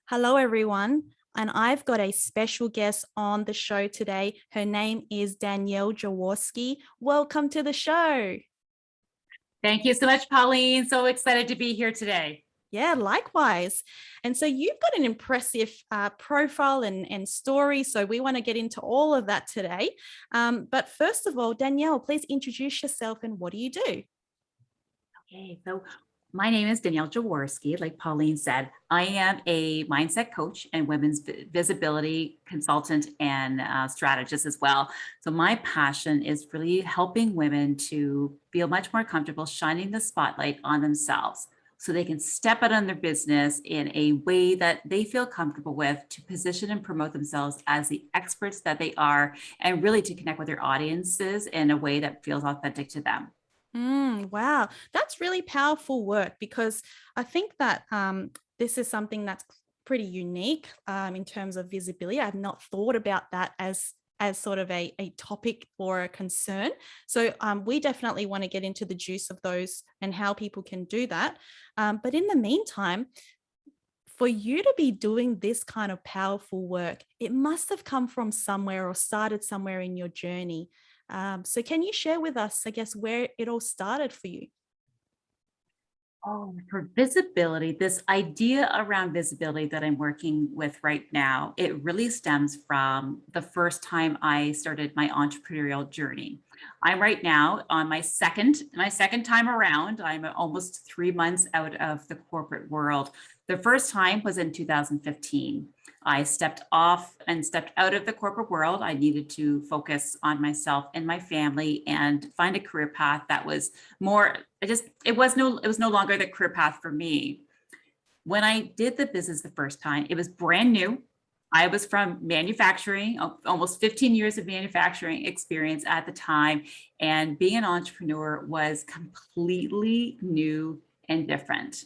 Hello, everyone. And I've got a special guest on the show today. Her name is Danielle Joworski. Welcome to the show. Thank you so much, Pauline. So excited to be here today. Yeah, likewise. And so you've got an impressive profile and story. So we want to get into all of that today. But first of all, Danielle, please introduce yourself and what do you do? Okay, so my name is Danielle Joworski. Like Pauline said, I am a mindset coach and women's visibility consultant and strategist as well. So my passion is really helping women to feel much more comfortable shining the spotlight on themselves so they can step out on their business in a way that they feel comfortable with to position and promote themselves as the experts that they are and really to connect with their audiences in a way that feels authentic to them. Wow, that's really powerful work because I think that this is something that's pretty unique in terms of visibility. I've not thought about that as sort of a topic or a concern. So we definitely want to get into the juice of those and how people can do that. But in the meantime, for you to be doing this kind of powerful work, it must have come from somewhere or started somewhere in your journey. So can you share with us, I guess, where it all started for you? Oh, for visibility, this idea around visibility that I'm working with right now, it really stems from the first time I started my entrepreneurial journey. I'm right now on my second time around. I'm almost 3 months out of the corporate world. The first time was in 2015. I stepped off and stepped out of the corporate world. I needed to focus on myself and my family and find a career path that was more, it was no longer the career path for me. When I did the business the first time, it was brand new. I was from manufacturing, almost 15 years of manufacturing experience at the time. And being an entrepreneur was completely new and different.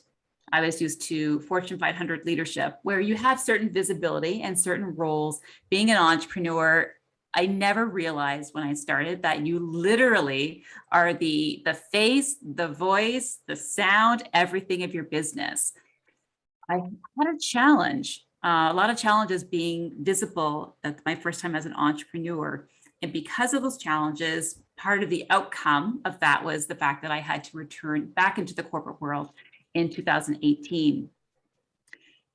I was used to Fortune 500 leadership, where you have certain visibility and certain roles. Being an entrepreneur, I never realized when I started that you literally are the face, the voice, the sound, everything of your business. I had a challenge, a lot of challenges being visible at my first time as an entrepreneur. And because of those challenges, part of the outcome of that was the fact that I had to return back into the corporate world in 2018.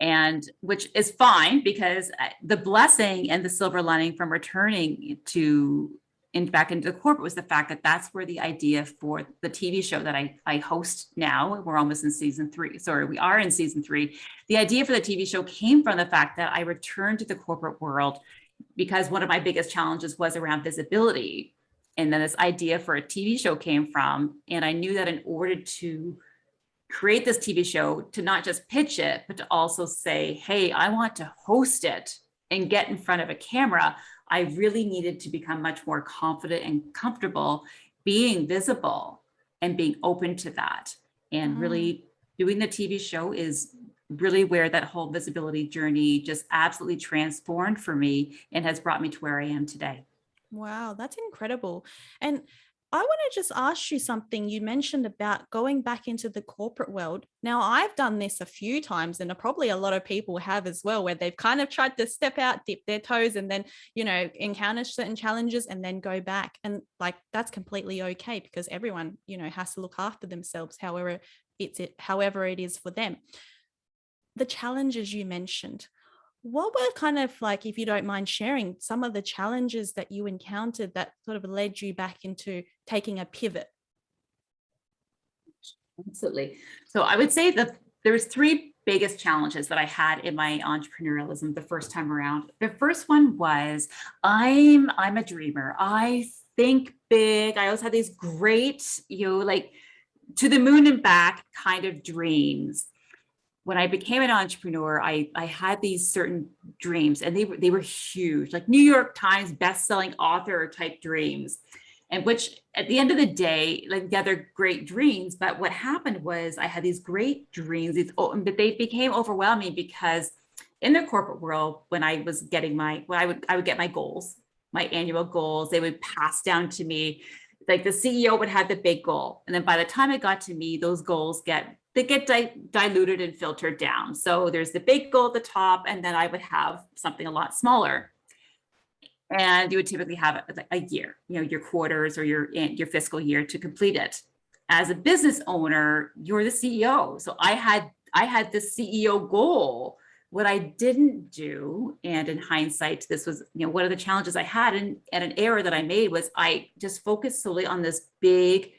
And which is fine because the blessing and the silver lining from returning back into the corporate was the fact that that's where the idea for the TV show that I host now, we're almost in season 3. Sorry, we are in season 3. The idea for the TV show came from the fact that I returned to the corporate world because one of my biggest challenges was around visibility. And then this idea for a TV show came from, and I knew that in order to create this TV show, to not just pitch it, but to also say, hey, I want to host it and get in front of a camera, I really needed to become much more confident and comfortable being visible and being open to that. And Mm. really doing the TV show is really where that whole visibility journey just absolutely transformed for me and has brought me to where I am today. Wow, that's incredible. And I want to just ask you something. You mentioned about going back into the corporate world. Now, I've done this a few times, and probably a lot of people have as well, where they've kind of tried to step out, dip their toes, and then, encounter certain challenges and then go back. And like that's completely okay because everyone, has to look after themselves, however it is for them. The challenges you mentioned, what were kind of like, if you don't mind sharing, some of the challenges that you encountered that sort of led you back into taking a pivot? Absolutely. So I would say that there's 3 biggest challenges that I had in my entrepreneurialism the first time around. The first one was I'm a dreamer. I think big. I always had these great, like to the moon and back kind of dreams. When I became an entrepreneur, I had these certain dreams and they were huge, like New York Times best-selling author type dreams. And which at the end of the day, like the other great dreams, but what happened was I had these great dreams, but they became overwhelming because in the corporate world, when I was getting I would get my goals, my annual goals, they would pass down to me. Like the CEO would have the big goal. And then by the time it got to me, those goals get they get diluted and filtered down. So there's the big goal at the top, and then I would have something a lot smaller. And you would typically have a year, your quarters or your fiscal year to complete it. As a business owner, you're the CEO. So I had this CEO goal. What I didn't do, and in hindsight, this was, one of the challenges I had, and an error that I made, was I just focused solely on this big,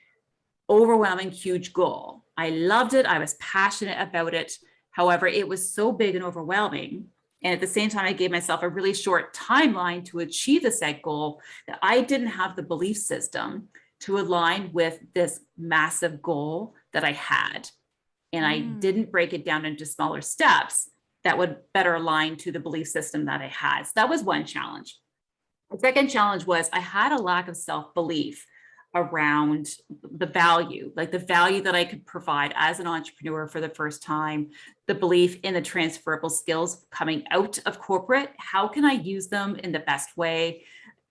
overwhelming, huge goal. I loved it. I was passionate about it. However, it was so big and overwhelming. And at the same time, I gave myself a really short timeline to achieve the set goal, that I didn't have the belief system to align with this massive goal that I had. And I didn't break it down into smaller steps that would better align to the belief system that I had. So that was one challenge. The second challenge was I had a lack of self-belief around the value, like the value that I could provide as an entrepreneur for the first time, the belief in the transferable skills coming out of corporate. How can I use them in the best way?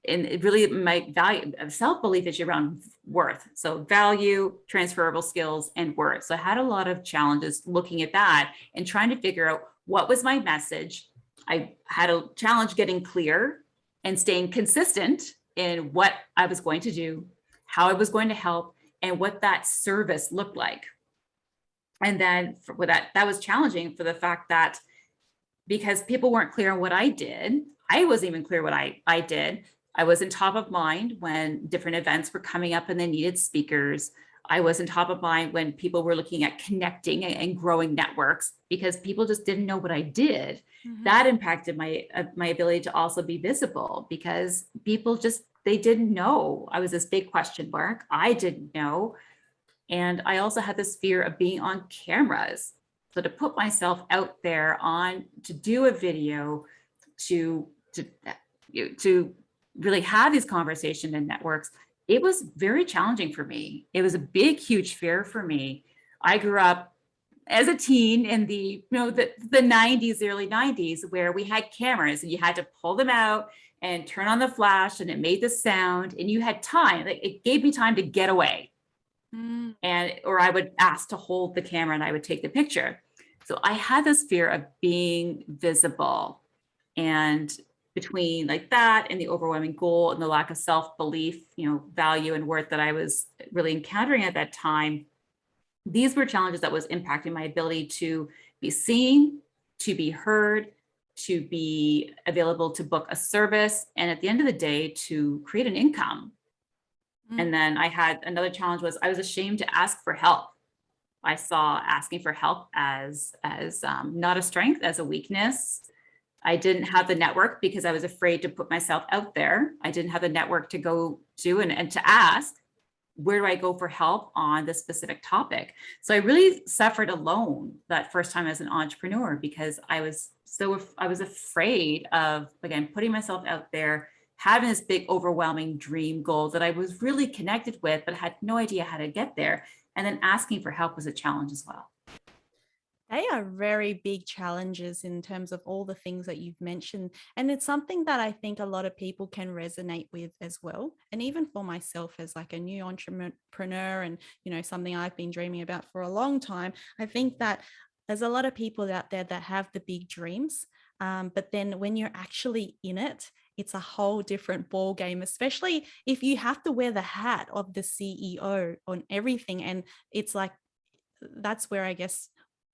And it really, my value of self-belief is around worth. So value, transferable skills, and worth. So I had a lot of challenges looking at that and trying to figure out what was my message. I had a challenge getting clear and staying consistent in what I was going to do, how I was going to help, and what that service looked like. And then with that was challenging for the fact that because people weren't clear on what I did, I wasn't even clear what I did. I wasn't top of mind when different events were coming up and they needed speakers. I wasn't top of mind when people were looking at connecting and growing networks, because people just didn't know what I did. That impacted my ability to also be visible, because people they didn't know. I was this big question mark. I didn't know. And I also had this fear of being on cameras. So to put myself out there to do a video, to really have these conversations and networks, it was very challenging for me. It was a big, huge fear for me. I grew up as a teen in the 90s, early 90s, where we had cameras and you had to pull them out and turn on the flash and it made the sound, and you had time. Like, it gave me time to get away. Or I would ask to hold the camera and I would take the picture. So I had this fear of being visible, and between like that and the overwhelming goal and the lack of self-belief, value and worth that I was really encountering at that time, these were challenges that was impacting my ability to be seen, to be heard, to be available to book a service, and at the end of the day, to create an income. And then I had another challenge was I was ashamed to ask for help. I saw asking for help as not a strength, as a weakness. I didn't have the network because I was afraid to put myself out there. I didn't have the network to go to and to ask, where do I go for help on this specific topic? So I really suffered alone that first time as an entrepreneur, because I was afraid of, again, putting myself out there, having this big, overwhelming dream goal that I was really connected with, but had no idea how to get there. And then asking for help was a challenge as well. They are very big challenges in terms of all the things that you've mentioned. And it's something that I think a lot of people can resonate with as well. And even for myself as like a new entrepreneur and, something I've been dreaming about for a long time, I think that there's a lot of people out there that have the big dreams. But then when you're actually in it, it's a whole different ball game, especially if you have to wear the hat of the CEO on everything. And it's like, that's where I guess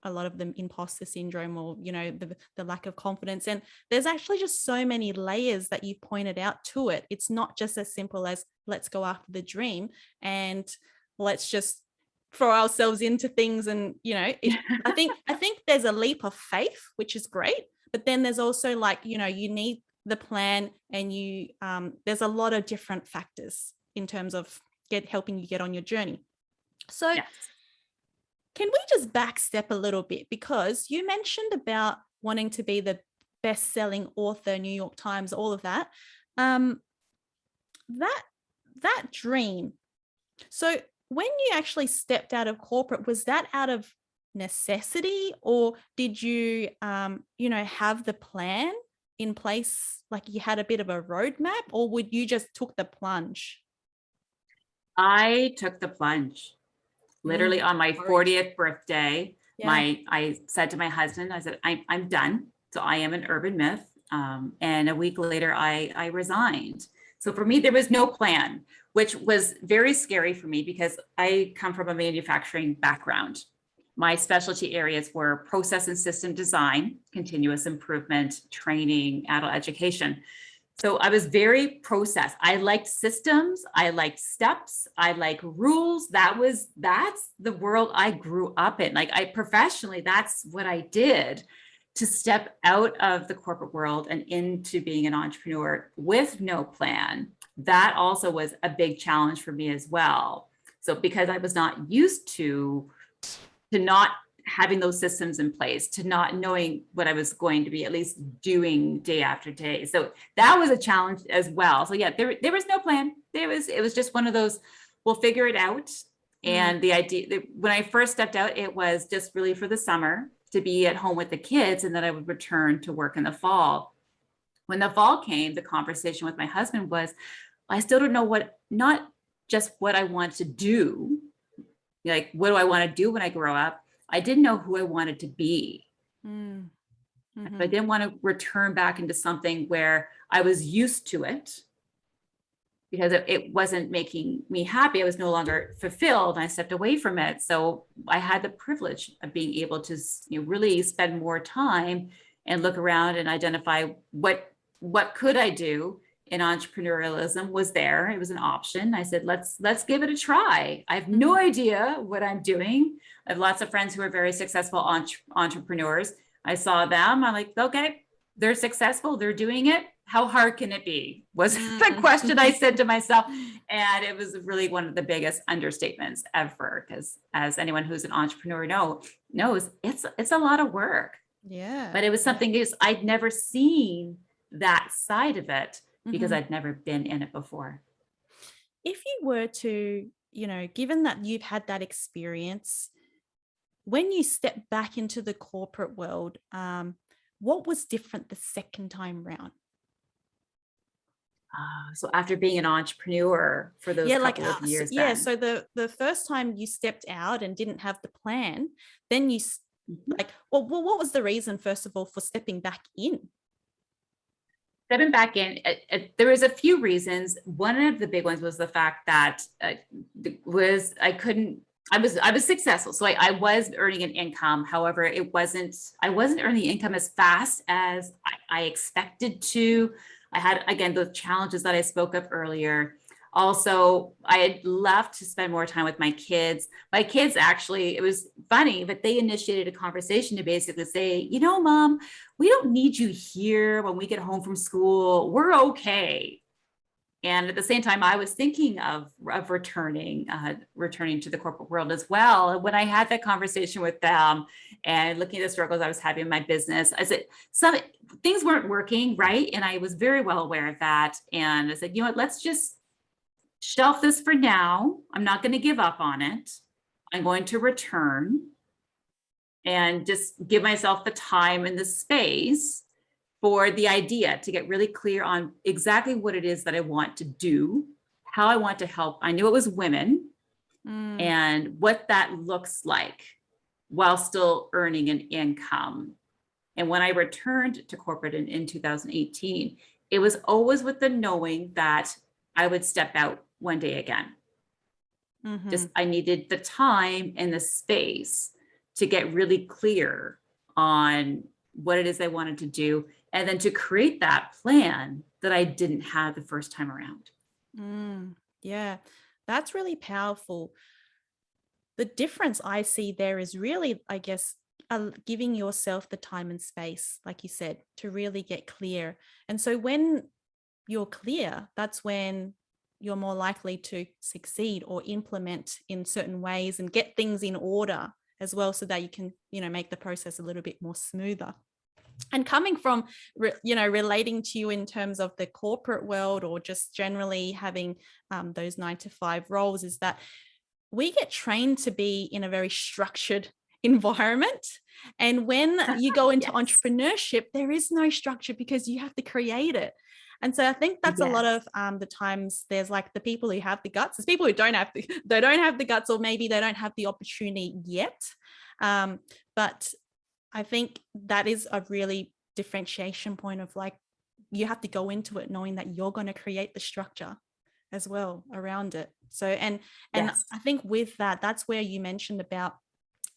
a lot of the imposter syndrome, or the lack of confidence, and there's actually just so many layers that you've pointed out to it. It's not just as simple as let's go after the dream and let's just throw ourselves into things. And I think there's a leap of faith, which is great, but then there's also like you need the plan, and there's a lot of different factors in terms of helping you get on your journey. So yes. Can we just backstep a little bit? Because you mentioned about wanting to be the best-selling author, New York Times, all of that. That dream. So when you actually stepped out of corporate, was that out of necessity, or did you, have the plan in place, like you had a bit of a roadmap, or would you just took the plunge? I took the plunge. Literally on my Courage. 40th birthday, Yeah. I said to my husband, I said, I'm done. So I am an urban myth. And a week later, I resigned. So for me, there was no plan, which was very scary for me because I come from a manufacturing background. My specialty areas were process and system design, continuous improvement, training, adult education. So I was very process. I liked systems. I liked steps. I like rules. That's the world I grew up in. Like I professionally, that's what I did. To step out of the corporate world and into being an entrepreneur with no plan, that also was a big challenge for me as well. So because I was not used to not having those systems in place, to not knowing what I was going to be at least doing day after day. So that was a challenge as well. So yeah, there was no plan. It was just one of those, we'll figure it out. And the idea that when I first stepped out, it was just really for the summer to be at home with the kids, and then I would return to work in the fall. When the fall came, the conversation with my husband was, I still don't know not just what I want to do, like, what do I want to do when I grow up? I didn't know who I wanted to be. I didn't want to return back into something where I was used to it because it wasn't making me happy. I was no longer fulfilled. And I stepped away from it. So I had the privilege of being able to really spend more time and look around and identify what could I do. And entrepreneurialism was there. It was an option. I said, let's give it a try. I have no idea what I'm doing. I have lots of friends who are very successful entrepreneurs. I saw them. I'm like, okay, they're successful. They're doing it. How hard can it be? Was the question I said to myself. And it was really one of the biggest understatements ever, because as anyone who's an entrepreneur knows, it's a lot of work. Yeah. But it was something else. I'd never seen that side of it because I'd never been in it before. If you were to, given that you've had that experience, when you step back into the corporate world, what was different the second time round? So after being an entrepreneur for those couple of years, so the first time you stepped out and didn't have the plan, then you what was the reason, first of all, for stepping back in? Stepping back in, there was a few reasons. One of the big ones was the fact that I was successful. So I was earning an income. However, I wasn't earning income as fast as I expected to. I had, again, the challenges that I spoke of earlier. Also, I had left to spend more time with my kids. My kids, actually, it was funny, but they initiated a conversation to basically say, Mom, we don't need you here when we get home from school. We're okay. And at the same time, I was thinking of returning to the corporate world as well. And when I had that conversation with them and looking at the struggles I was having in my business, I said, some things weren't working, right? And I was very well aware of that. And I said, let's just shelf this for now. I'm not going to give up on it. I'm going to return and just give myself the time and the space for the idea to get really clear on exactly what it is that I want to do, how I want to help. I knew it was women and what that looks like while still earning an income. And when I returned to corporate in 2018, it was always with the knowing that I would step out one day again. Just, I needed the time and the space to get really clear on what it is I wanted to do, and then to create that plan that I didn't have the first time around. Yeah, that's really powerful. The difference I see there is really, I guess, giving yourself the time and space, like you said, to really get clear. And so when you're clear, that's when you're more likely to succeed or implement in certain ways and get things in order as well, so that you can, make the process a little bit more smoother. And coming from, relating to you in terms of the corporate world or just generally having those 9-to-5 roles, is that we get trained to be in a very structured environment. And when you go into Yes. entrepreneurship, there is no structure because you have to create it. And so I think that's a lot of the times there's like the people who have the guts, there's people who they don't have the guts, or maybe they don't have the opportunity yet. But I think that is a really differentiation point of like, you have to go into it knowing that you're going to create the structure as well around it. So, and I think with that, that's where you mentioned about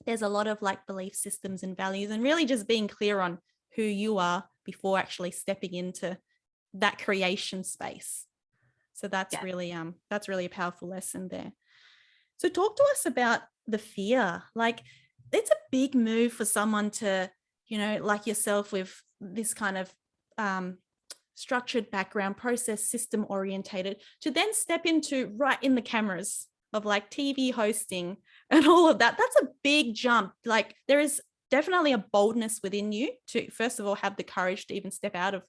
there's a lot of like belief systems and values, and really just being clear on who you are before actually stepping into that creation space. So that's really a powerful lesson there. So talk to us about the fear. Like, it's a big move for someone to, you know, like yourself with this kind of structured background, process, system orientated, to then step into right in the cameras of like TV hosting and all of that. That's a big jump. Like, there is definitely a boldness within you to, first of all, have the courage to even step out of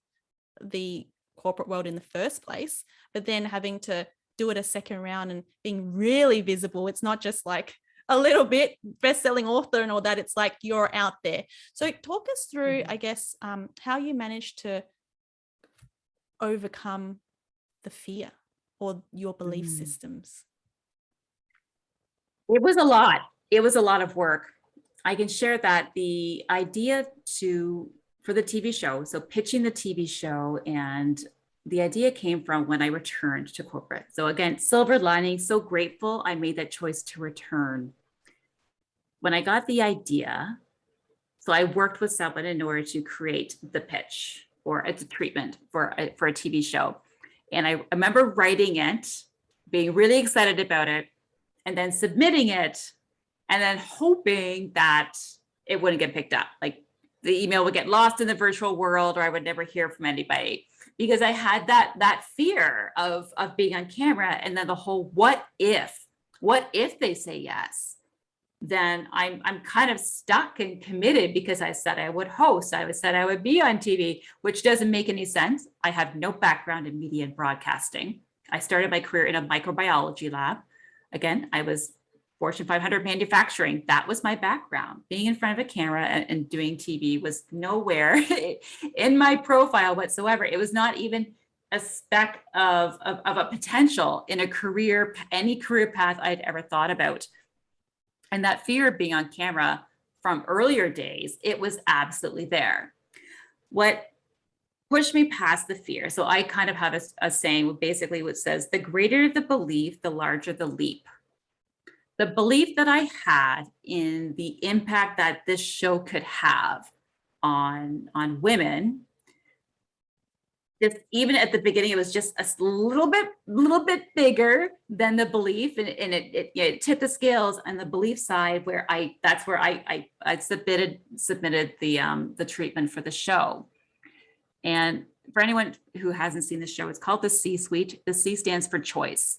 the corporate world in the first place, but then having to do it a second round and being really visible. It's not just like a little bit best-selling author and all that. It's like you're out there. So talk us through, I guess, how you managed to overcome the fear or your belief systems. It was a lot. It was a lot of work. I can share that the idea for the TV show, so pitching the TV show, and the idea came from when I returned to corporate. So again, silver lining, so grateful I made that choice to return. When I got the idea, so I worked with someone in order to create the pitch or it's a treatment for a TV show. And I remember writing it, being really excited about it, and then submitting it, and then hoping that it wouldn't get picked up. Like the email would get lost in the virtual world, or I would never hear from anybody, because I had that fear of being on camera. And then the whole, what if they say yes? Then I'm kind of stuck and committed because I said I would host. I said I would be on TV, which doesn't make any sense. I have no background in media and broadcasting. I started my career in a microbiology lab. Again, I was Fortune 500 manufacturing. That was my background. Being in front of a camera and doing TV was nowhere in my profile whatsoever. It was not even a speck of a potential in a career, any career path I'd ever thought about. And that fear of being on camera from earlier days, it was absolutely there. What pushed me past the fear? So I kind of have a saying, basically, which says, the greater the belief, the larger the leap. The belief that I had in the impact that this show could have on women, just even at the beginning, it was just a little bit bigger than the belief, and it tipped the scales on the belief side, where that's where I submitted the treatment for the show. And for anyone who hasn't seen the show, it's called The C-Suite. The C stands for choice.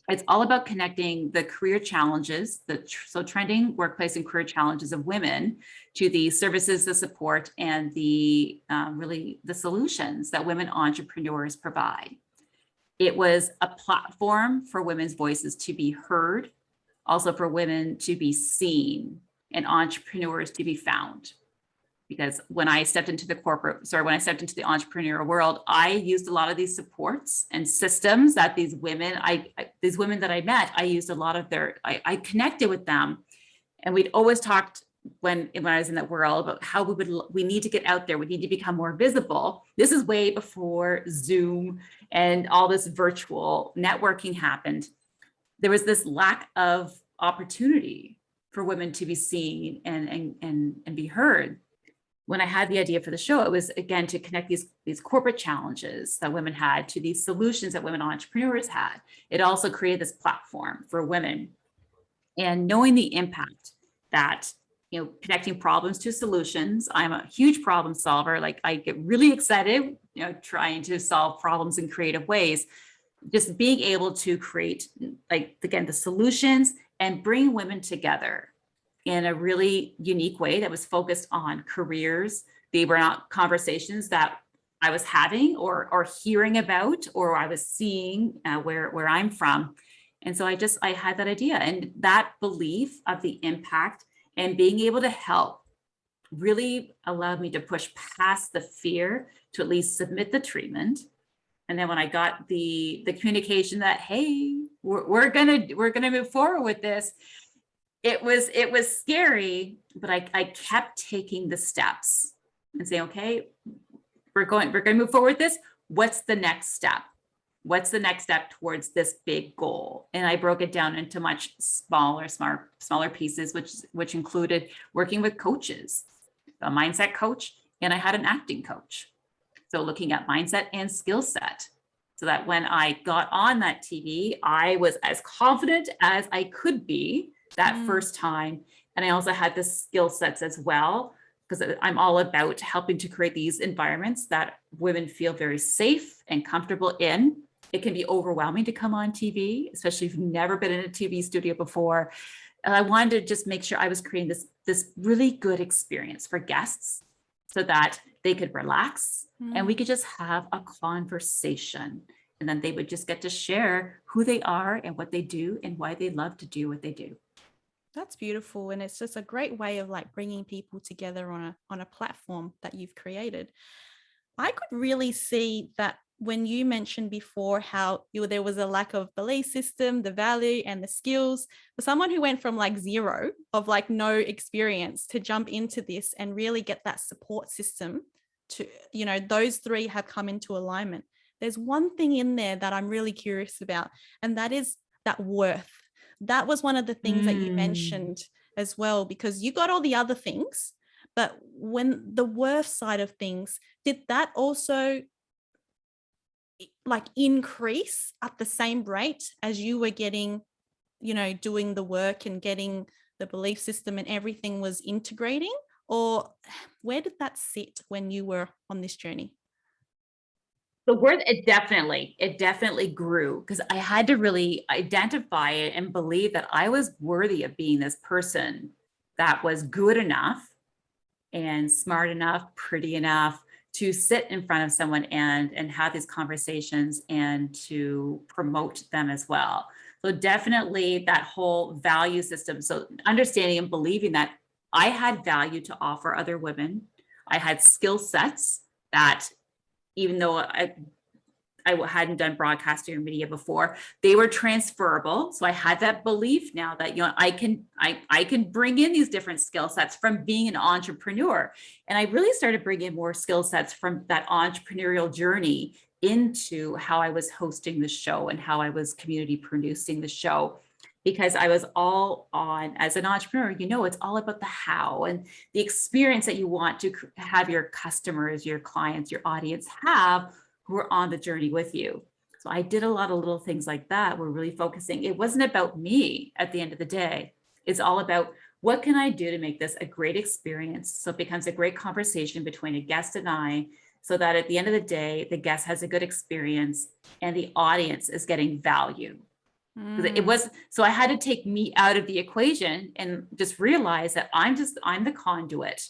It's all about connecting the career challenges, so trending workplace and career challenges of women, to the services, the support, and the really the solutions that women entrepreneurs provide. It was a platform for women's voices to be heard, also for women to be seen, and entrepreneurs to be found. Because when I stepped into the entrepreneurial world, I used a lot of these supports and systems that these women that I met, I used a lot of I connected with them. And we'd always talked when I was in that world about how we need to get out there. We need to become more visible. This is way before Zoom and all this virtual networking happened. There was this lack of opportunity for women to be seen and be heard. When I had the idea for the show, it was, again, to connect these corporate challenges that women had to these solutions that women entrepreneurs had. It also created this platform for women, and knowing the impact that, connecting problems to solutions. I'm a huge problem solver. Like, I get really excited, trying to solve problems in creative ways. Just being able to create, like, again, the solutions and bring women together in a really unique way that was focused on careers. They were not conversations that I was having or hearing about, or I was seeing where I'm from. And so I had that idea, and that belief of the impact and being able to help really allowed me to push past the fear to at least submit the treatment And then when I got the communication that, hey, we're gonna move forward with this, it was scary, but I kept taking the steps and saying, okay, we're gonna move forward with this. What's the next step? What's the next step towards this big goal? And I broke it down into much smaller pieces, which included working with coaches, a mindset coach, and I had an acting coach. So looking at mindset and skill set, so that when I got on that TV, I was as confident as I could be that first time. And I also had the skill sets as well, because I'm all about helping to create these environments that women feel very safe and comfortable in. It can be overwhelming to come on TV, especially if you've never been in a TV studio before. And I wanted to just make sure I was creating this really good experience for guests so that they could relax and we could just have a conversation. And then they would just get to share who they are and what they do and why they love to do what they do. That's beautiful. And it's just a great way of like bringing people together on a platform that you've created. I could really see that when you mentioned before how there was a lack of belief system, the value and the skills for someone who went from like zero of like no experience to jump into this and really get that support system to, those three have come into alignment. There's one thing in there that I'm really curious about, and that is that worth. That was one of the things that you mentioned as well, because you got all the other things, but when the worth side of things, did that also like increase at the same rate as you were getting, doing the work and getting the belief system and everything was integrating? Or where did that sit when you were on this journey? The word, it definitely grew, because I had to really identify it and believe that I was worthy of being this person that was good enough and smart enough, pretty enough to sit in front of someone and have these conversations and to promote them as well. So definitely that whole value system. So understanding and believing that I had value to offer other women. I had skill sets that, even though I hadn't done broadcasting or media before, they were transferable. So I had that belief now that, I can bring in these different skill sets from being an entrepreneur. And I really started bringing more skill sets from that entrepreneurial journey into how I was hosting the show and how I was community producing the show. Because I was all on, as an entrepreneur, it's all about the how and the experience that you want to have your customers, your clients, your audience have who are on the journey with you. So I did a lot of little things like that. We're really focusing. It wasn't about me at the end of the day. It's all about what can I do to make this a great experience so it becomes a great conversation between a guest and I, so that at the end of the day, the guest has a good experience and the audience is getting value. It was, so I had to take me out of the equation and just realize that I'm the conduit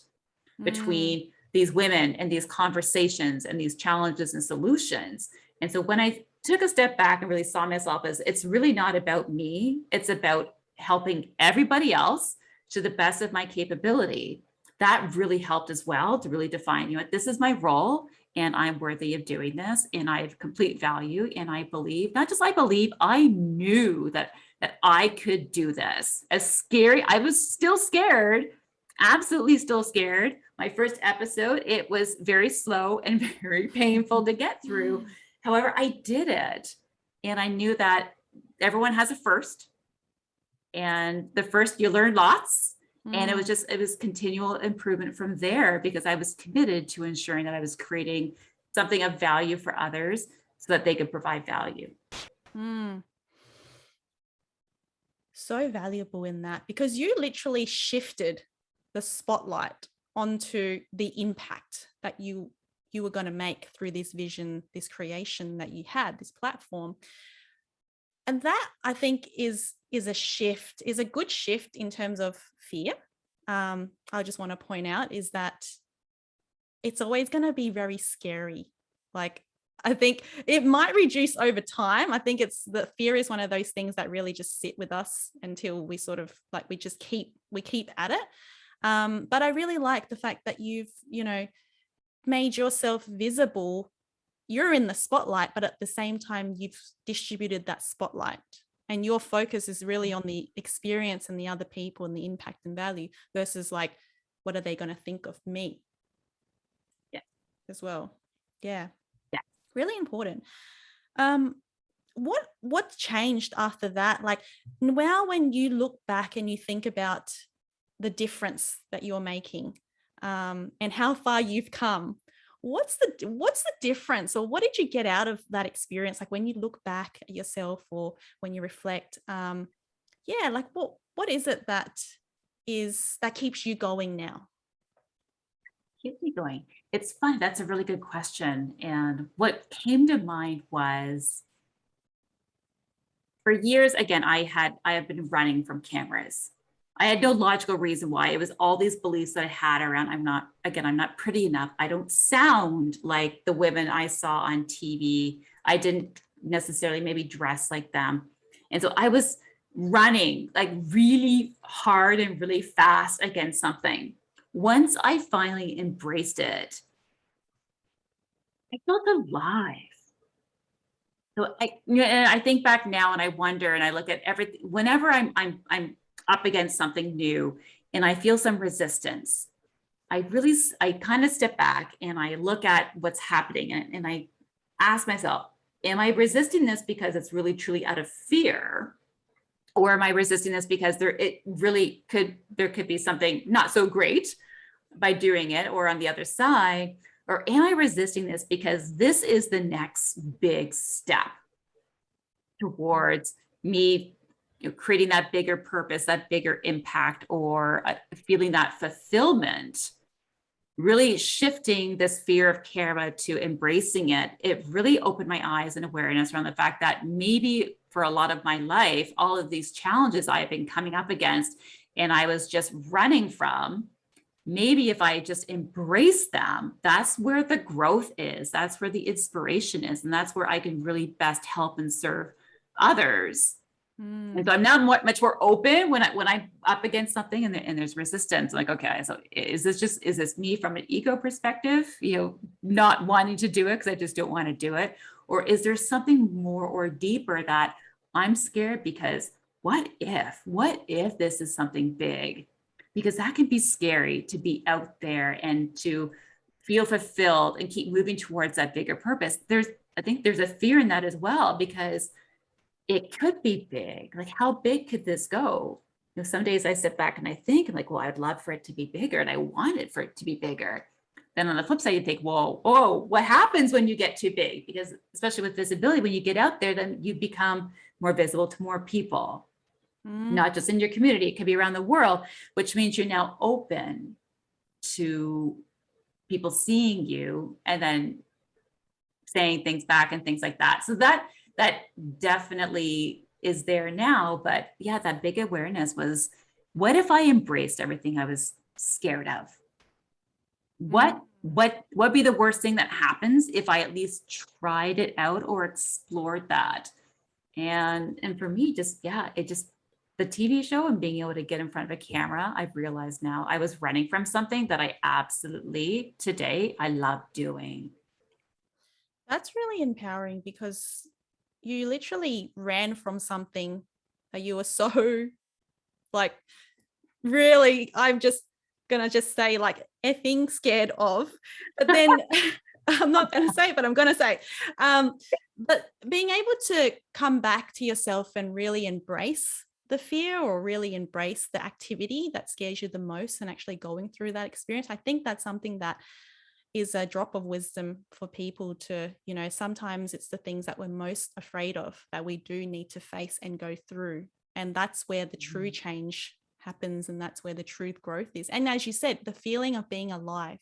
between these women and these conversations and these challenges and solutions. And so when I took a step back and really saw myself as, it's really not about me, it's about helping everybody else to the best of my capability. That really helped as well to really define, this is my role and I'm worthy of doing this and I have complete value. And I believe, not just I believe, I knew that I could do this. As scary, I was still scared, absolutely still scared. My first episode, it was very slow and very painful to get through. However, I did it. And I knew that everyone has a first. And the first, you learn lots. And it was continual improvement from there, because I was committed to ensuring that I was creating something of value for others so that they could provide value. So valuable in that, because you literally shifted the spotlight onto the impact that you were going to make through this vision, this creation that you had, this platform. And that, I think, is a good shift in terms of fear. I just want to point out is that it's always going to be very scary. Like, I think it might reduce over time. I think the fear is one of those things that really just sit with us until we sort of like, we keep at it. But I really like the fact that you've, made yourself visible you're in the spotlight, but at the same time, you've distributed that spotlight. And your focus is really on the experience and the other people and the impact and value versus like, what are they going to think of me? Yeah. As well. Yeah. Yeah. Really important. What changed after that? Like now when you look back and you think about the difference that you're making, and how far you've come, what's the difference, or what did you get out of that experience? Like when you look back at yourself or when you reflect, like what is it that keeps you going now? Keep me going. It's fun. That's a really good question. And what came to mind was, for years, again, I have been running from cameras. I had no logical reason why. It was all these beliefs that I had around, I'm not pretty enough. I don't sound like the women I saw on TV. I didn't necessarily maybe dress like them. And so I was running like really hard and really fast against something. Once I finally embraced it, I felt alive. So I think back now and I wonder, and I look at everything, whenever I'm up against something new and I feel some resistance, I kind of step back and I look at what's happening, and I ask myself, am I resisting this because it's really truly out of fear? Or am I resisting this because there could be something not so great by doing it, or on the other side? Or am I resisting this because this is the next big step towards me, creating that bigger purpose, that bigger impact, or feeling that fulfillment? Really shifting this fear of karma to embracing it, it really opened my eyes and awareness around the fact that maybe for a lot of my life, all of these challenges I have been coming up against and I was just running from, maybe if I just embrace them, that's where the growth is. That's where the inspiration is. And that's where I can really best help and serve others. And so I'm now much more open when I'm up against something and there's resistance. I'm like, okay, so is this me from an ego perspective, not wanting to do it because I just don't want to do it? Or is there something more or deeper that I'm scared because what if this is something big? Because that can be scary, to be out there and to feel fulfilled and keep moving towards that bigger purpose. I think there's a fear in that as well, because it could be big. Like, how big could this go? Some days I sit back and I think, I'm like, well, I'd love for it to be bigger and I want it for it to be bigger. Then on the flip side, you think, whoa, what happens when you get too big? Because especially with visibility, when you get out there, then you become more visible to more people. Not just in your community, it could be around the world, which means you're now open to people seeing you and then saying things back and things like that. So that definitely is there now. But yeah, that big awareness was, what if I embraced everything I was scared of? What be the worst thing that happens if I at least tried it out or explored that? And for me, the TV show and being able to get in front of a camera, I've realized now I was running from something that I absolutely today I love doing. That's really empowering, because you literally ran from something that you were so like, really, I'm just gonna say like effing scared of, but then I'm not gonna say it, but I'm gonna say, but being able to come back to yourself and really embrace the fear, or really embrace the activity that scares you the most, and actually going through that experience, I think that's something that is a drop of wisdom for people to, sometimes it's the things that we're most afraid of that we do need to face and go through. And that's where the true change happens. And that's where the truth growth is. And as you said, the feeling of being alive.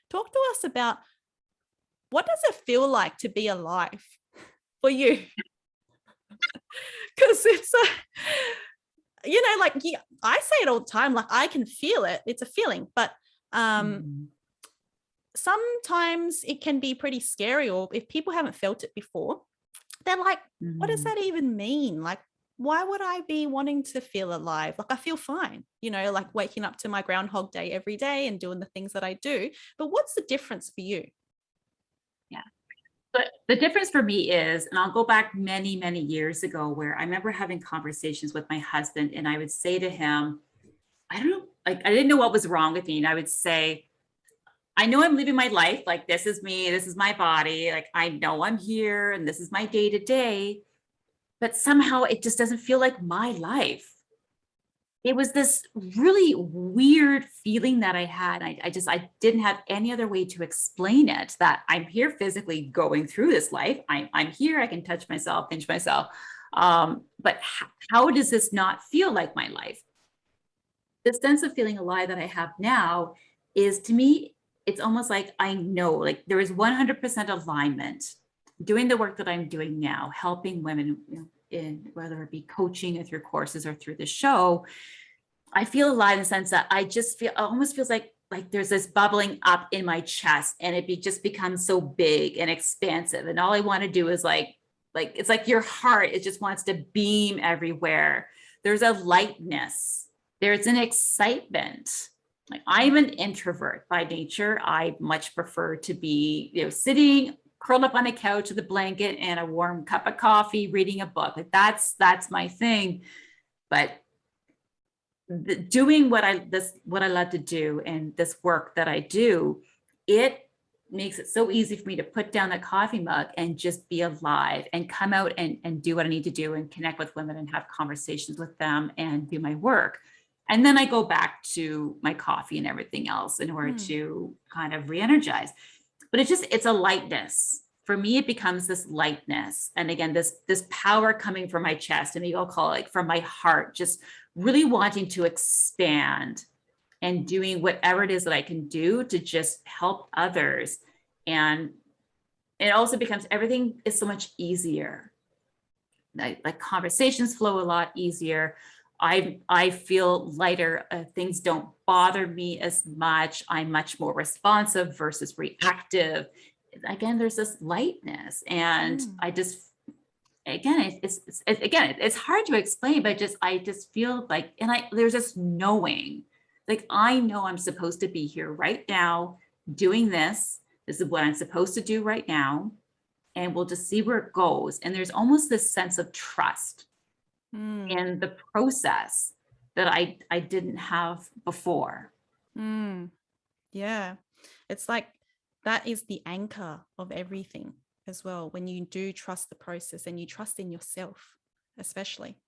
Talk to us about, what does it feel like to be alive for you? Because it's I say it all the time, like I can feel it. It's a feeling, but sometimes it can be pretty scary, or if people haven't felt it before, they're like, what does that even mean? Like, why would I be wanting to feel alive? Like, I feel fine, like waking up to my Groundhog Day every day and doing the things that I do. But what's the difference for you? Yeah. But the difference for me is, and I'll go back many, many years ago, where I remember having conversations with my husband, and I would say to him, I don't know, like, I didn't know what was wrong with me. And I would say, I know I'm living my life. Like, this is me, this is my body. Like, I know I'm here and this is my day to day, but somehow it just doesn't feel like my life. It was this really weird feeling that I had. I didn't have any other way to explain it, that I'm here physically going through this life. I'm here, I can touch myself, pinch myself. But how does this not feel like my life? The sense of feeling alive that I have now is, to me, it's almost like I know, like, there is 100% alignment doing the work that I'm doing now, helping women, in whether it be coaching or through courses or through the show. I feel alive in the sense that I just feel, it almost feels like there's this bubbling up in my chest, and just becomes so big and expansive. And all I want to do is it's like your heart, it just wants to beam everywhere. There's a lightness, there's an excitement. Like, I'm an introvert by nature. I much prefer to be, sitting curled up on a couch with a blanket and a warm cup of coffee, reading a book. Like, that's my thing. But doing what I love to do, and this work that I do, it makes it so easy for me to put down the coffee mug and just be alive and come out and do what I need to do and connect with women and have conversations with them and do my work. And then I go back to my coffee and everything else in order to kind of re-energize. But it's a lightness. For me, it becomes this lightness. And again, this power coming from my chest, and maybe I'll call it like from my heart, just really wanting to expand and doing whatever it is that I can do to just help others. And it also becomes, everything is so much easier. Like conversations flow a lot easier. I feel lighter. Things don't bother me as much. I'm much more responsive versus reactive. Again, there's this lightness, and I just, again, it's hard to explain, but I just feel like, and there's this knowing, like, I know I'm supposed to be here right now doing this. This is what I'm supposed to do right now, and we'll just see where it goes. And there's almost this sense of trust in the process that I didn't have before. Yeah, it's like that is the anchor of everything as well, when you do trust the process and you trust in yourself, especially.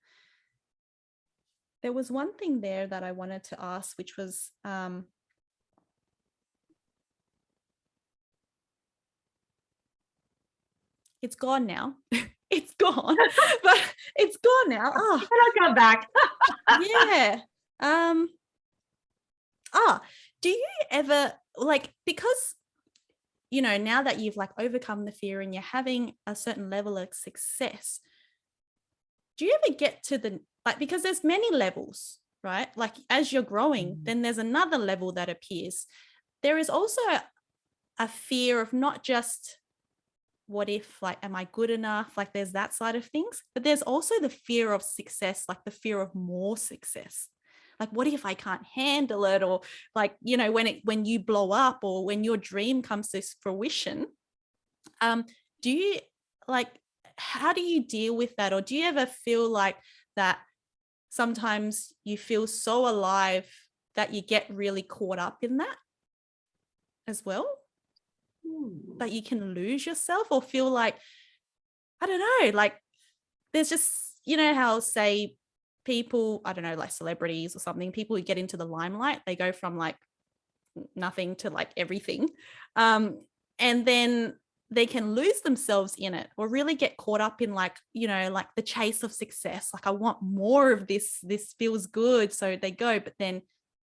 There was one thing there that I wanted to ask, which was it's gone now. It's gone, but it's gone now. Oh, I'll come back. yeah. Do you ever, like, because now that you've like overcome the fear and you're having a certain level of success, do you ever get to the, like, because there's many levels, right? Like, as you're growing, then there's another level that appears. There is also a fear of not just, what if, like, am I good enough? Like, there's that side of things, but there's also the fear of success, like the fear of more success. Like, what if I can't handle it? Or like, when you blow up, or when your dream comes to fruition, do you, like, how do you deal with that? Or do you ever feel like that sometimes you feel so alive that you get really caught up in that as well? That you can lose yourself, or feel like, I don't know, like, there's just, how, say, people, I don't know, like celebrities or something, people who get into the limelight, they go from like nothing to like everything. And then they can lose themselves in it, or really get caught up in like, like the chase of success. Like, I want more of this. This feels good. So they go. But then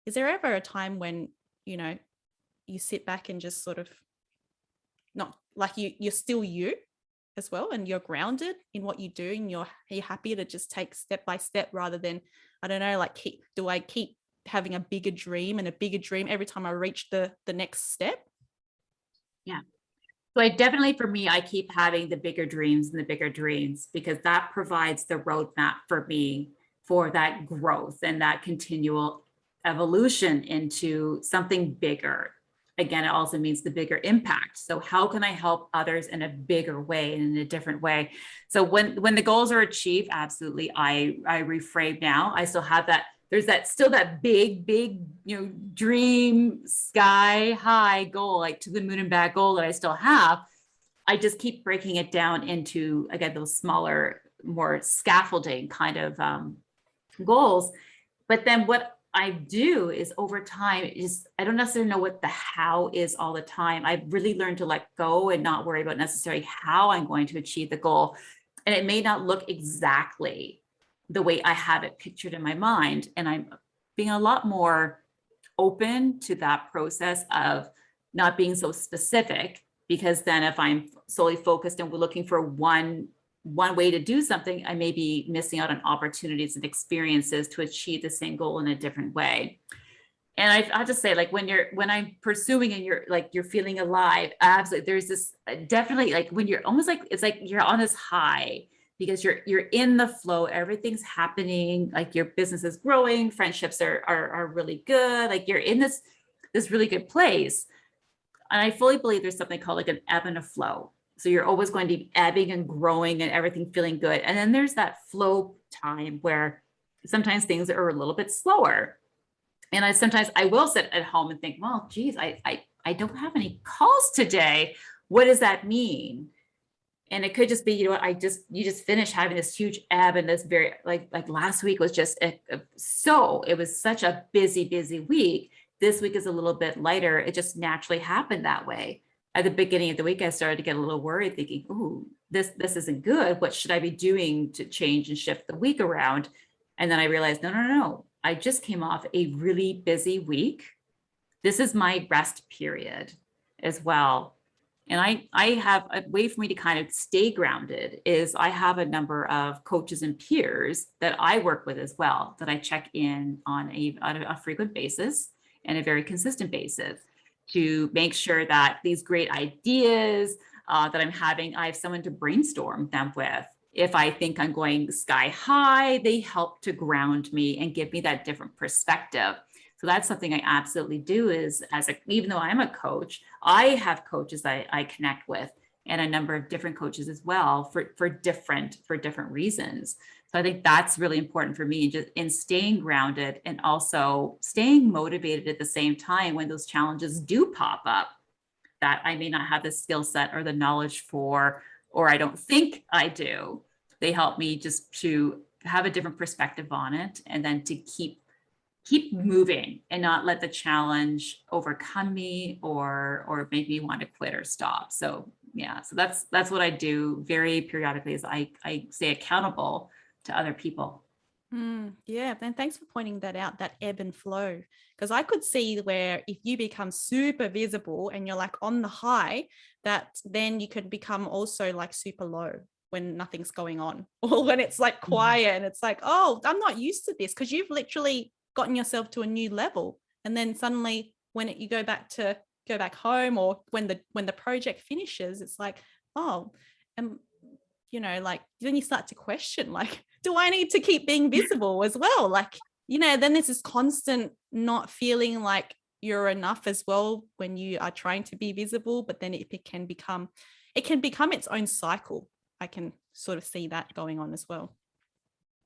is there ever a time when, you sit back and just sort of, not like, you're still you as well, and you're grounded in what you do, and you're happy to just take step by step, rather than, I don't know, like, do I keep having a bigger dream and a bigger dream every time I reach the next step? Yeah. So for me, I keep having the bigger dreams and the bigger dreams, because that provides the roadmap for me for that growth and that continual evolution into something bigger. again, it also means the bigger impact. So how can I help others in a bigger way and in a different way? So when the goals are achieved, absolutely, I reframe now. I still have that. There's still that big, dream sky high goal, like to the moon and back goal that I still have. I just keep breaking it down into, again, those smaller, more scaffolding kind of goals. But then what I do is over time is I don't necessarily know what the how is all the time. I've really learned to let go and not worry about necessarily how I'm going to achieve the goal. And it may not look exactly the way I have it pictured in my mind. And I'm being a lot more open to that process of not being so specific, because then if I'm solely focused and we're looking for one way to do something, I may be missing out on opportunities and experiences to achieve the same goal in a different way. And I have to say, like when I'm pursuing and you're feeling alive, absolutely, there's this definitely, like when you're almost like, it's like you're on this high because you're in the flow, everything's happening, like your business is growing, friendships are really good, like you're in this really good place. And I fully believe there's something called like an ebb and a flow. So you're always going to be ebbing and growing and everything feeling good. And then there's that flow time where sometimes things are a little bit slower. And I will sit at home and think, well, geez, I don't have any calls today. What does that mean? And it could just be, you just finished having this huge ebb, and this very like last week was just it was such a busy week. This week is a little bit lighter. It just naturally happened that way. At the beginning of the week, I started to get a little worried, thinking, "Ooh, this isn't good. What should I be doing to change and shift the week around?" And then I realized, no. I just came off a really busy week. This is my rest period as well. And I have a way for me to kind of stay grounded is I have a number of coaches and peers that I work with as well, that I check in on a frequent basis and a very consistent basis to make sure that these great ideas that I'm having, I have someone to brainstorm them with. If I think I'm going sky high, they help to ground me and give me that different perspective. So that's something I absolutely do is even though I'm a coach, I have coaches I connect with and a number of different coaches as well for different reasons. So I think that's really important for me, just in staying grounded and also staying motivated at the same time when those challenges do pop up that I may not have the skill set or the knowledge for, or I don't think I do. They help me just to have a different perspective on it, and then to keep moving and not let the challenge overcome me or make me want to quit or stop. So yeah, so that's what I do very periodically is I stay accountable to other people. Yeah, and thanks for pointing that out, that ebb and flow, because I could see where if you become super visible and you're like on the high, that then you could become also like super low when nothing's going on, or when it's like quiet and it's like, oh, I'm not used to this, because you've literally gotten yourself to a new level. And then suddenly when you go back home, or when the project finishes, it's like, oh, and like then you start to question, like, do I need to keep being visible as well? Like, then there's this constant not feeling like you're enough as well when you are trying to be visible, but then it can become its own cycle. I can sort of see that going on as well.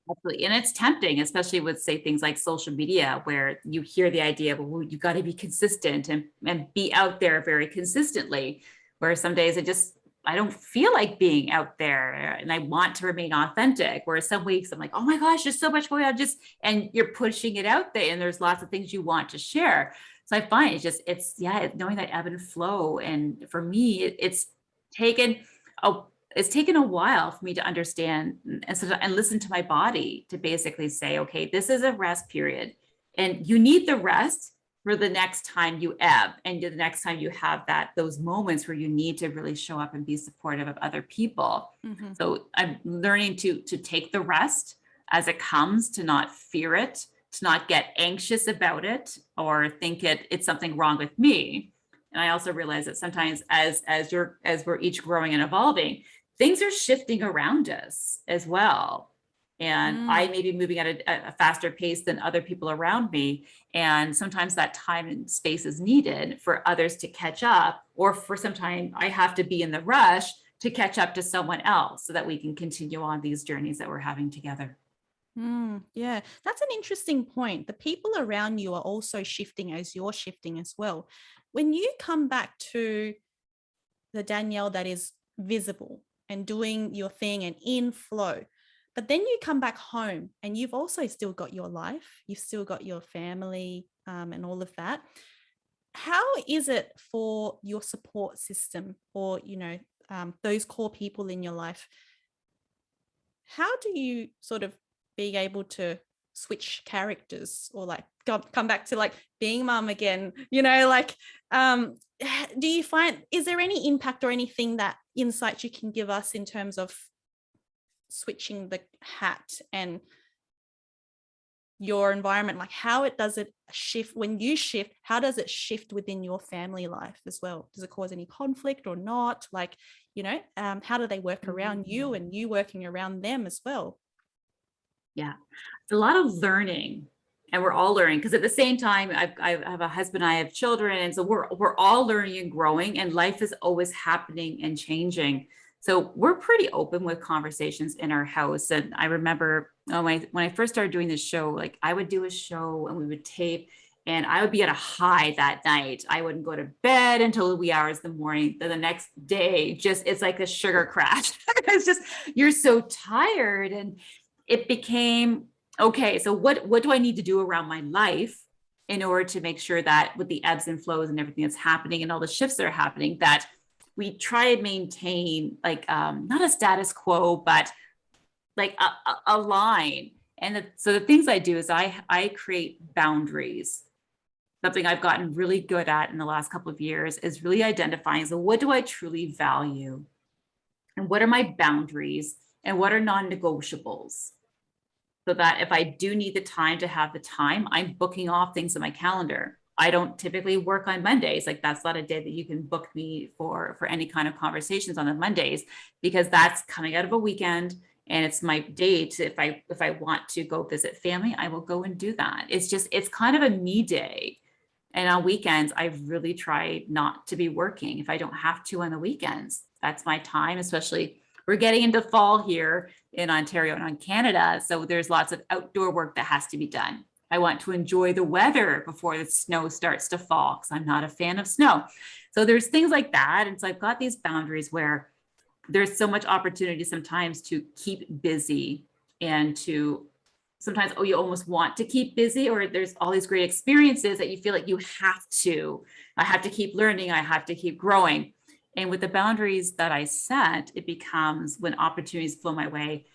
Absolutely. And it's tempting, especially with, say, things like social media, where you hear the idea of, well, you've got to be consistent and be out there very consistently, where some days I don't feel like being out there and I want to remain authentic. Whereas some weeks I'm like, oh my gosh, there's so much going on, and you're pushing it out there and there's lots of things you want to share. So I find it's knowing that ebb and flow. And for me, it's taken a while for me to understand and listen to my body to basically say, okay, this is a rest period and you need the rest for the next time you ebb and the next time you have those moments where you need to really show up and be supportive of other people. Mm-hmm. So I'm learning to take the rest as it comes, to not fear it, to not get anxious about it or think it's something wrong with me. And I also realize that sometimes as we're each growing and evolving, things are shifting around us as well. And I may be moving at a faster pace than other people around me. And sometimes that time and space is needed for others to catch up, or for some time I have to be in the rush to catch up to someone else so that we can continue on these journeys that we're having together. Yeah, that's an interesting point. The people around you are also shifting as you're shifting as well. When you come back to the Danielle that is visible and doing your thing and in flow, but then you come back home and you've also still got your life, you've still got your family, and all of that. How is it for your support system, or those core people in your life? How do you sort of be able to switch characters, or like come back to like being mom again, do you find, is there any impact or anything that insights you can give us in terms of switching the hat and your environment, like how it does it shift when you shift? How does it shift within your family life as well? Does it cause any conflict or not? Like, how do they work around you and you working around them as well? Yeah, it's a lot of learning, and we're all learning, because at the same time, I have a husband, I have children, and so we're all learning and growing, and life is always happening and changing. So we're pretty open with conversations in our house. And I remember when I first started doing this show, like I would do a show and we would tape, and I would be at a high that night. I wouldn't go to bed until the wee hours of the morning. Then the next day, it's like a sugar crash. It's just, you're so tired. And it became, okay, so what do I need to do around my life in order to make sure that with the ebbs and flows and everything that's happening and all the shifts that are happening, that we try and maintain like not a status quo, but like a line. And so the things I do is I create boundaries. Something I've gotten really good at in the last couple of years is really identifying, so what do I truly value? And what are my boundaries? And what are non-negotiables? So that if I do need the time to have the time, I'm booking off things in my calendar. I don't typically work on Mondays. Like that's not a day that you can book me for any kind of conversations on the Mondays, because that's coming out of a weekend and it's my day to, if I want to go visit family, I will go and do that. It's kind of a me day. And on weekends, I really try not to be working if I don't have to on the weekends. That's my time, especially we're getting into fall here in Ontario and in Canada. So there's lots of outdoor work that has to be done. I want to enjoy the weather before the snow starts to fall, because I'm not a fan of snow. So there's things like that. And so I've got these boundaries where there's so much opportunity sometimes to keep busy, and to sometimes, you almost want to keep busy, or there's all these great experiences that you feel like I have to keep learning, I have to keep growing. And with the boundaries that I set, it becomes when opportunities flow my way,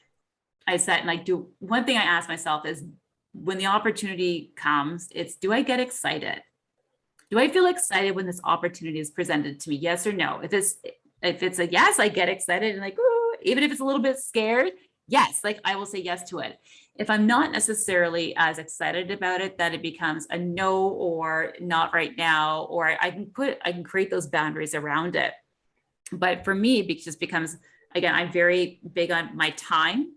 I set, and like, one thing I ask myself is, when the opportunity comes, it's, do I get excited? Do I feel excited when this opportunity is presented to me? Yes or no? If it's a yes, I get excited, and like, ooh, even if it's a little bit scared, yes, like I will say yes to it. If I'm not necessarily as excited about it, that it becomes a no, or not right now, or I can create those boundaries around it. But for me, it just becomes, again, I'm very big on my time.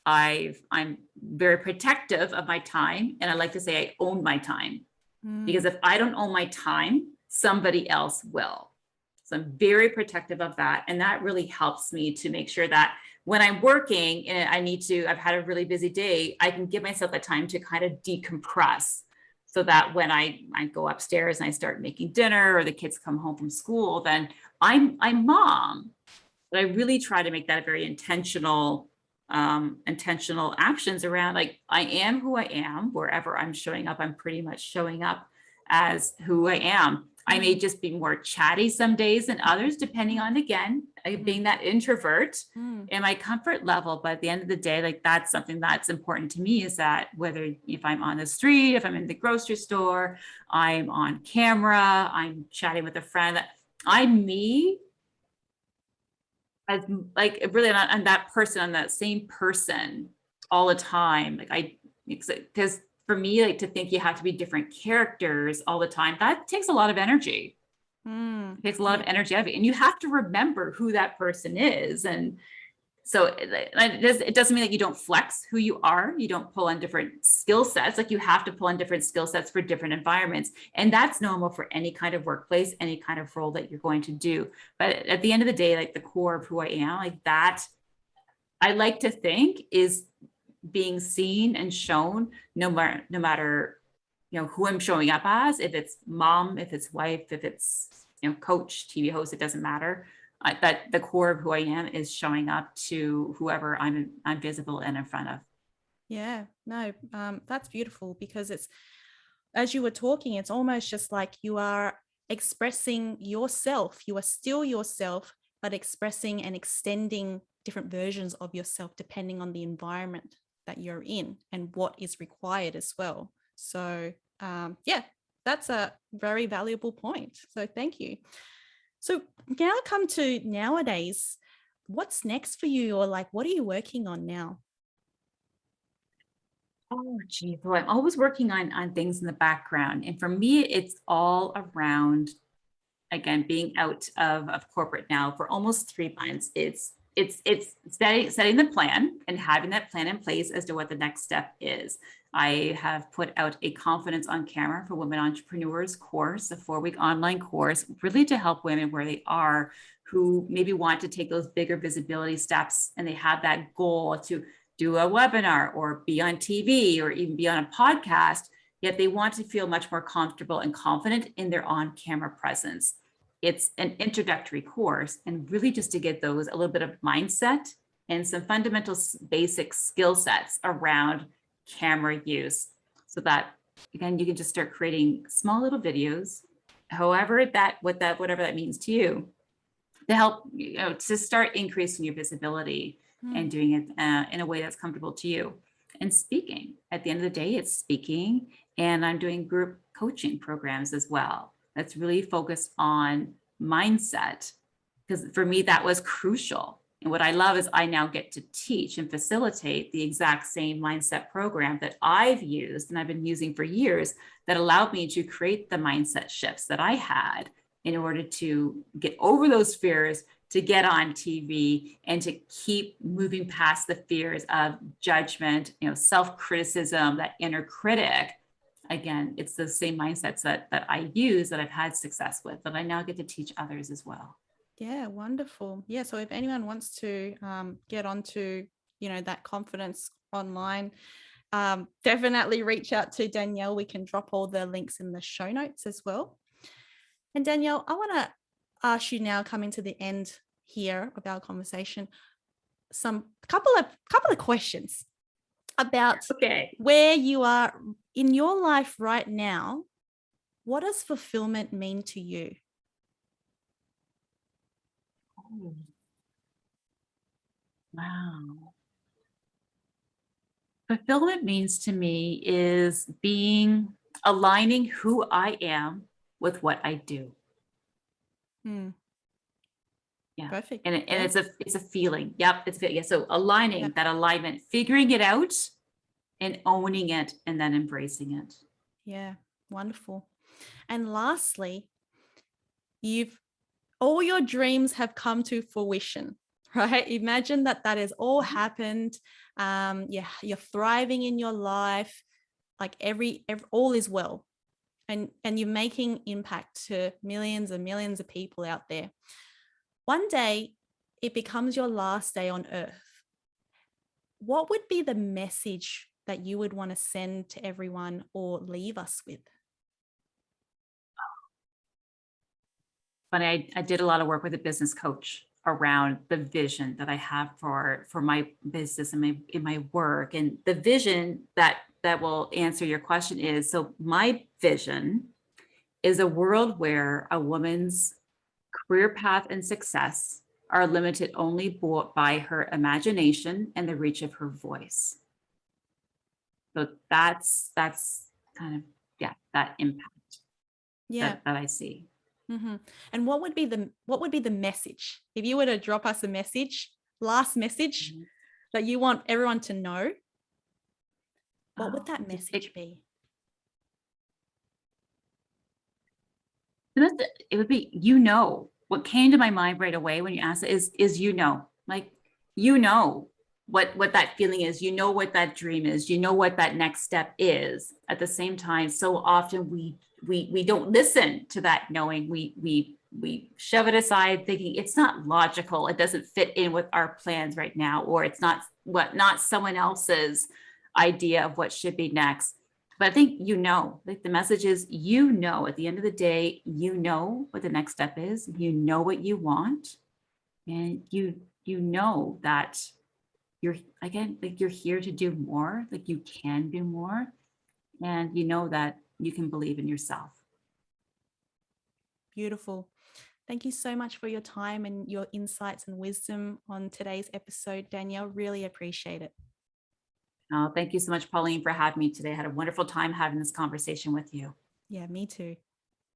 I'm very protective of my time. And I like to say I own my time, because if I don't own my time, somebody else will. So I'm very protective of that. And that really helps me to make sure that when I'm working and I've had a really busy day, I can give myself that time to kind of decompress, so that when I go upstairs and I start making dinner, or the kids come home from school, then I'm mom. But I really try to make that a very intentional actions around, like, I am who I am. Wherever I'm showing up, I'm pretty much showing up as who I am. I may just be more chatty some days than others, depending on, again, being that introvert and my comfort level. But at the end of the day, like, that's something that's important to me, is that whether if I'm on the street, if I'm in the grocery store, I'm on camera, I'm chatting with a friend, that I'm me, as like really on that person, on that same person all the time. Like because for me, like, to think you have to be different characters all the time, that takes a lot of energy. It takes a lot of energy out of it. And you have to remember who that person is. And So it doesn't mean that you don't flex who you are. You don't pull on different skill sets. Like you have to pull on different skill sets for different environments. And that's normal for any kind of workplace, any kind of role that you're going to do. But at the end of the day, like the core of who I am, like that, I like to think is being seen and shown no matter, who I'm showing up as, if it's mom, if it's wife, if it's, coach, TV host, it doesn't matter. That the core of who I am is showing up to whoever I'm visible and in front of. Yeah, no, that's beautiful, because it's, as you were talking, it's almost just like you are expressing yourself. You are still yourself, but expressing and extending different versions of yourself depending on the environment that you're in and what is required as well. So yeah, that's a very valuable point. So thank you. So now come to nowadays, what's next for you, or like, what are you working on now? Oh, geez. Well, I'm always working on things in the background. And for me, it's all around, again, being out of corporate now for almost 3 months. It's setting the plan and having that plan in place as to what the next step is. I have put out a confidence on camera for women entrepreneurs course, a 4-week online course, really to help women where they are, who maybe want to take those bigger visibility steps, and they have that goal to do a webinar or be on TV or even be on a podcast, yet they want to feel much more comfortable and confident in their on-camera presence. It's an introductory course, and really just to get those a little bit of mindset and some fundamental basic skill sets around camera use, so that, again, you can just start creating small little videos, however whatever that means to you, to help, to start increasing your visibility and doing it in a way that's comfortable to you. And speaking, at the end of the day, it's speaking, and I'm doing group coaching programs as well. That's really focused on mindset, because for me, that was crucial. And what I love is I now get to teach and facilitate the exact same mindset program that I've used and I've been using for years, that allowed me to create the mindset shifts that I had in order to get over those fears, to get on TV, and to keep moving past the fears of judgment, self-criticism, that inner critic. Again, it's the same mindsets that I use, that I've had success with, that I now get to teach others as well. Yeah, wonderful. Yeah, so if anyone wants to get onto, that confidence online, definitely reach out to Danielle. We can drop all the links in the show notes as well. And Danielle, I want to ask you now, coming to the end here of our conversation, couple of questions about where you are in your life right now. What does fulfillment mean to you? Oh, wow. Fulfillment means to me is aligning who I am with what I do. Yeah. Perfect. And it's a feeling. Yep. So aligning, that alignment, figuring it out and owning it, and then embracing it. Yeah. Wonderful. And lastly, all your dreams have come to fruition, right? Imagine that has all happened. You're thriving in your life, like every all is well, and you're making impact to millions and millions of people out there. One day it becomes your last day on earth. What would be the message that you would want to send to everyone or leave us with? But I did a lot of work with a business coach around the vision that I have for my business and in my work. And the vision that will answer your question is, so my vision is a world where a woman's career path and success are limited only by her imagination and the reach of her voice. So that's kind of, that impact that I see. Mm-hmm. And what would be the message, if you were to drop us a last message that you want everyone to know? What would that message be? It would be, what came to my mind right away when you asked it is, like, you know what that feeling is, you know what that dream is, you know what that next step is. At the same time, so often we don't listen to that knowing. We shove it aside thinking it's not logical, it doesn't fit in with our plans right now, or it's not someone else's idea of what should be next. But I think, like the message is, at the end of the day, you know what the next step is, you know what you want, and you know that you're, again, like you're here to do more, like you can do more, and you know that you can believe in yourself. Beautiful. Thank you so much for your time and your insights and wisdom on today's episode, Danielle. Really appreciate it. Thank you so much, Pauline, for having me today. I had a wonderful time having this conversation with you. Yeah, me too.